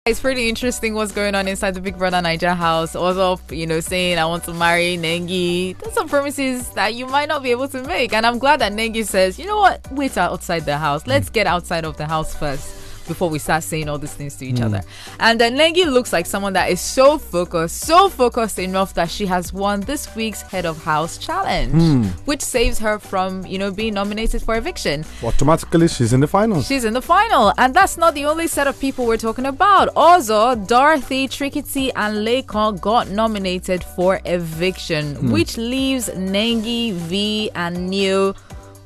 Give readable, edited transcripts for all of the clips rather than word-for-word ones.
It's pretty interesting what's going on inside the Big Brother Naija house. Also, saying I want to marry Nengi. There's some promises that you might not be able to make. And I'm glad that Nengi says, you know what, wait outside the house. Let's get outside of the house first before we start saying all these things to each other. And then Nengi looks like someone that is so focused enough that she has won this week's Head of House challenge, which saves her from, being nominated for eviction. Automatically, she's in the final. She's in the final. And that's not the only set of people we're talking about. Also, Dorothy, Trikiti, and Lekon got nominated for eviction, which leaves Nengi, V, and Neo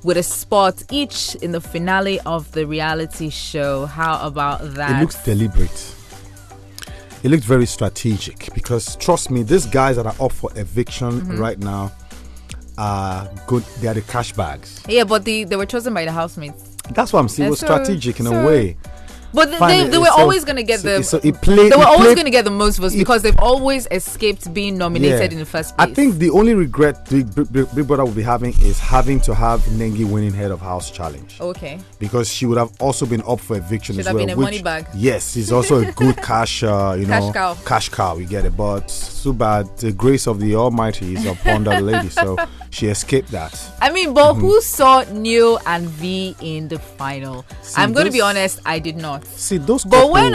with a spot each in the finale of the reality show. How about that? It looks deliberate. It looked very strategic because, trust me, these guys that are up for eviction right now are good. They are the cash bags. Yeah, but they were chosen by the housemates. That's what I'm saying. It was strategic in a way. But they were always going to get the most votes because they've always escaped being nominated in the first place. I think the only regret Big Brother will be having is having to have Nengi winning Head of House challenge. Okay. Because she would have also been up for eviction as well. Should have been a money bag. Yes, she's also a good cash cow. We get it. But too bad the grace of the Almighty is upon that lady, so she escaped that. I mean, but who saw Neo and V in the final? I'm going to be honest, I did not. See those, but when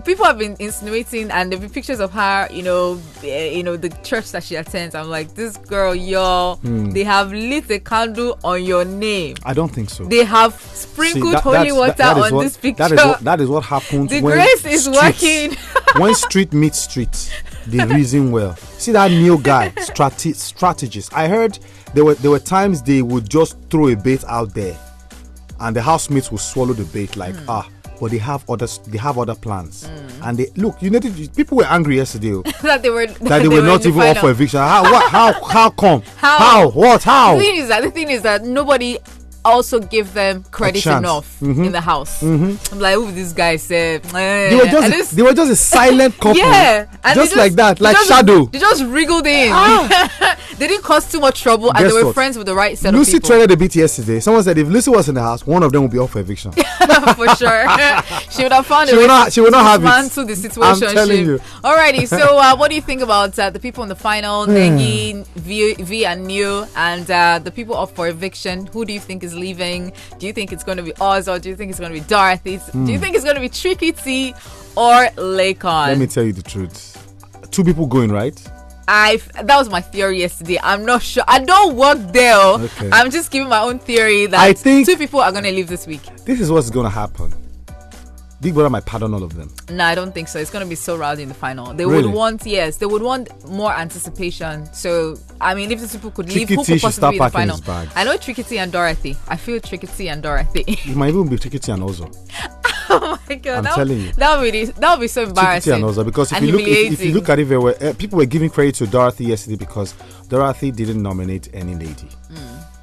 people have been insinuating, and there've been pictures of her, the church that she attends. I'm like, this girl, they have lit a candle on your name. I don't think so. They have sprinkled holy water on this picture. That is what happens. The grace is working. When street meets street, they reason well. See that new guy, strategist. I heard there were times they would just throw a bait out there, and the housemates will swallow the bait but they have other plans. And they look, people were angry yesterday that they were not even up for eviction. How come? How? The thing is that nobody also give them credit enough in the house. I'm like, this guy said they were just a silent couple. And just like that, like shadow. They just wriggled in. They didn't cause too much trouble. And they were friends with the right set of people. Lucy treaded a bit yesterday. Someone said if Lucy was in the house, one of them would be up for eviction. For sure. She would have found a way to dismantle the situation. I'm telling you. Alrighty, so what do you think about the people in the final? Nengi, V and Neo, and the people up for eviction? Who do you think is leaving? Do you think it's going to be Oz, or do you think it's going to be Dorothy? Do you think it's going to be Trikiti or Lekon? Let me tell you the truth. 2 people going, right? That was my theory yesterday. I'm not sure. I don't work there. Okay. I'm just giving my own theory that I think 2 people are going to leave this week. This is what's going to happen. Big Brother might pardon all of them. No, I don't think so. It's going to be so rowdy in the final. They would want more anticipation. So, I mean, if these people could leave, who could possibly be in the final? I know Trikiti and Dorothy. I feel Trikiti and Dorothy. It might even be Trikiti and Ozo. Oh my God! I'm telling you, that would be so embarrassing. Trikiti and Ozo, because if you look at it very well, people were giving credit to Dorothy yesterday because Dorothy didn't nominate any lady.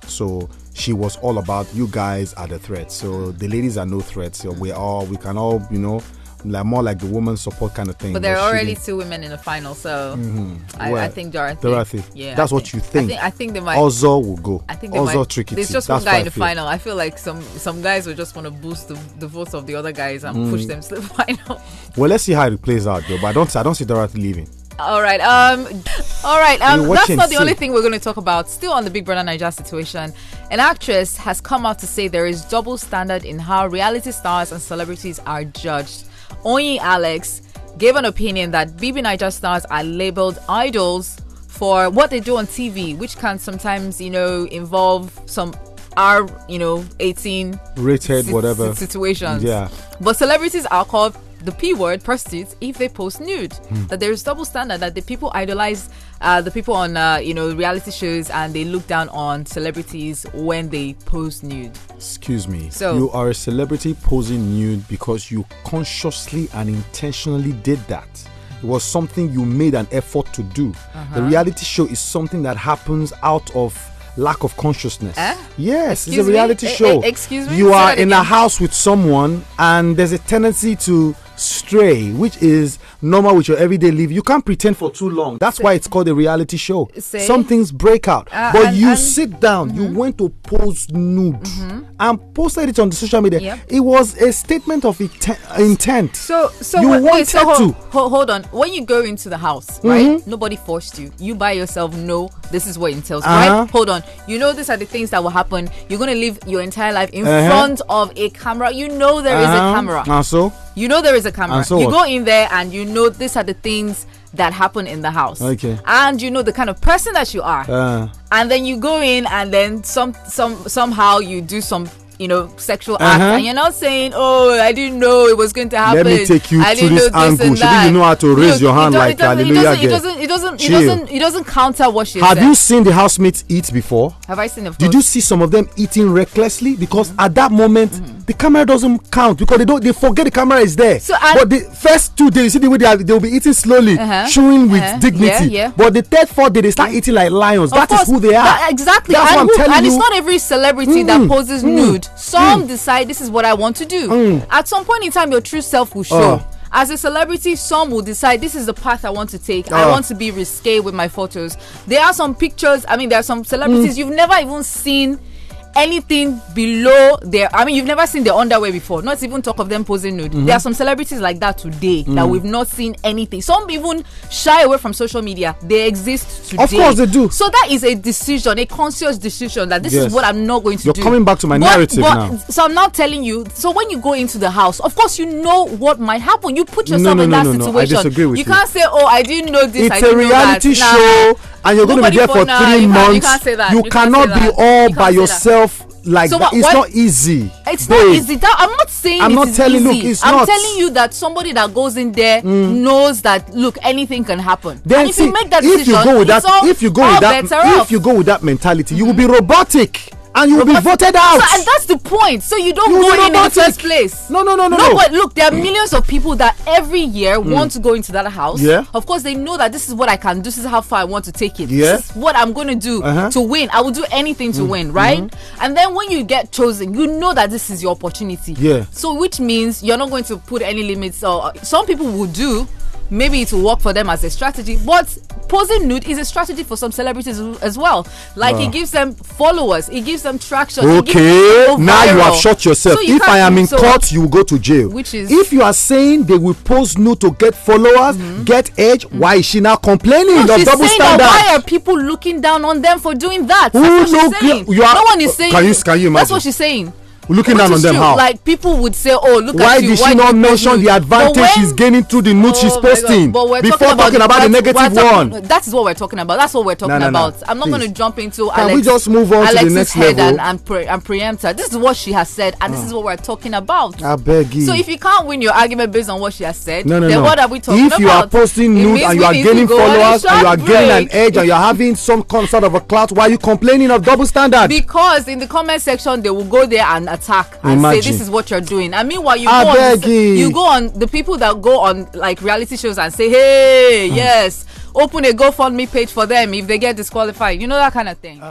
So she was all about, you guys are the threat. So the ladies are no threats. So we can all, like more like the woman support kind of thing. But there are already 2 women in the final, so I think Dorothy. Yeah, that's what you think. I think they might. Ozo will go. I think they Ozo might. Trikiti. There's just one guy in the final. I feel like some guys will just want to boost the votes of the other guys and push them to the final. Well, let's see how it plays out, though. But I don't see Dorothy leaving. All right. That's not the only thing we're going to talk about. Still on the Big Brother Naija situation, an actress has come out to say there is double standard in how reality stars and celebrities are judged. Onyii Alex gave an opinion that BB Naija stars are labeled idols for what they do on TV, which can sometimes, involve some R18 rated whatever situations. Yeah. But celebrities are called the P word, prostitutes, if they post nude. That there is double standard, that the people idolize the people on reality shows, and they look down on celebrities when they post nude. Excuse me. So you are a celebrity posing nude because you consciously and intentionally did that. It was something you made an effort to do. The reality show is something that happens out of lack of consciousness. Yes, it's a reality show. Excuse me. You are in a house with someone, and there's a tendency to stray, which is normal with your everyday life, you can't pretend for too long. That's why it's called a reality show. Some things break out. But you sit down, you went to pose nude and posted it on the social media. Yep. It was a statement of intent. So hold on. When you go into the house, right? Nobody forced you. You by yourself know this is what it entails, right? Hold on. You know these are the things that will happen. You're going to live your entire life in front of a camera. You know there is a camera. You know there is a camera. You go in there and you know these are the things that happen in the house. Okay. And you know the kind of person that you are. And then you go in and then somehow you do some sexual act, and you're not saying, "Oh, I didn't know it was going to happen." Let me take you to this angle. Should you know how to raise your hand like hallelujah? It doesn't counter what she said. Have you seen the housemates eat before? Have I seen? Of course. Did you see some of them eating recklessly? Because at that moment, the camera doesn't count because they forget the camera is there. But the first 2 days, you see the way they'll be eating slowly, chewing with dignity. Yeah. But the third, 4th day, they start eating like lions. That is who they are. Exactly. That's what I'm telling you. And it's not every celebrity that poses nude. Some decide this is what I want to do. At some point in time, your true self will show. As a celebrity, some will decide this is the path I want to take. I want to be risque with my photos. There are some pictures. I mean, there are some celebrities you've never even seen anything below their, you've never seen their underwear before, not even talk of them posing nude. There are some celebrities like that today that we've not seen anything. Some even shy away from social media. They exist today. Of course they do. So that is a decision, a conscious decision that this is what I'm not going to do. You're coming back to my narrative now. So I'm not telling you. So when you go into the house, of course you know what might happen. You put yourself in that situation. I disagree with you. You can't say, "Oh, I didn't know this." It's a reality show. And you're going to be there for 3 months. You can't say that. You cannot be all by yourself like that. It's not easy. It's not easy. I'm not saying I'm not telling you. It's not. I'm telling you that somebody that goes in there knows that look, anything can happen. Then and if you make that decision, if you go with that mentality, you will be robotic. And you will be voted out. And that's the point. So you don't go in the first place. No. But look, there are millions of people that every year want to go into that house. Yeah. Of course, they know that this is what I can do. This is how far I want to take it. Yeah. This is what I'm going to do to win. I will do anything to win, right? And then when you get chosen, you know that this is your opportunity. Yeah. So which means you're not going to put any limits. Or some people will do. Maybe it will work for them as a strategy, but posing nude is a strategy for some celebrities as well. Like it gives them followers, it gives them traction. Okay, now you have shot yourself. So if I am in court, you will go to jail. Which is, if you are saying they will pose nude to get followers, get edge, why is she now complaining of double standard? Why are people looking down on them for doing that? That's what she's saying. No one is saying. Can you imagine? That's what she's saying. Looking down on them, how? Like people would say, "Oh, look why at you." Why did she not mention the advantage she's gaining through the nude she's posting before talking about the negative one? That is what we're talking about. That's what we're talking about. I'm not going to jump into Can we just move on to the next level and preempt her? This is what she has said, and this is what we're talking about. I beg you. So if you can't win your argument based on what she has said, then what are we talking about? If you are posting nude and you are gaining followers and you are gaining an edge and you are having some sort of a clout, why are you complaining of double standard? Because in the comment section they will go there and attack and say this is what you're doing. And meanwhile you go on the people that go on like reality shows and say, "Hey, yes, open a GoFundMe page for them if they get disqualified." You know, that kind of thing.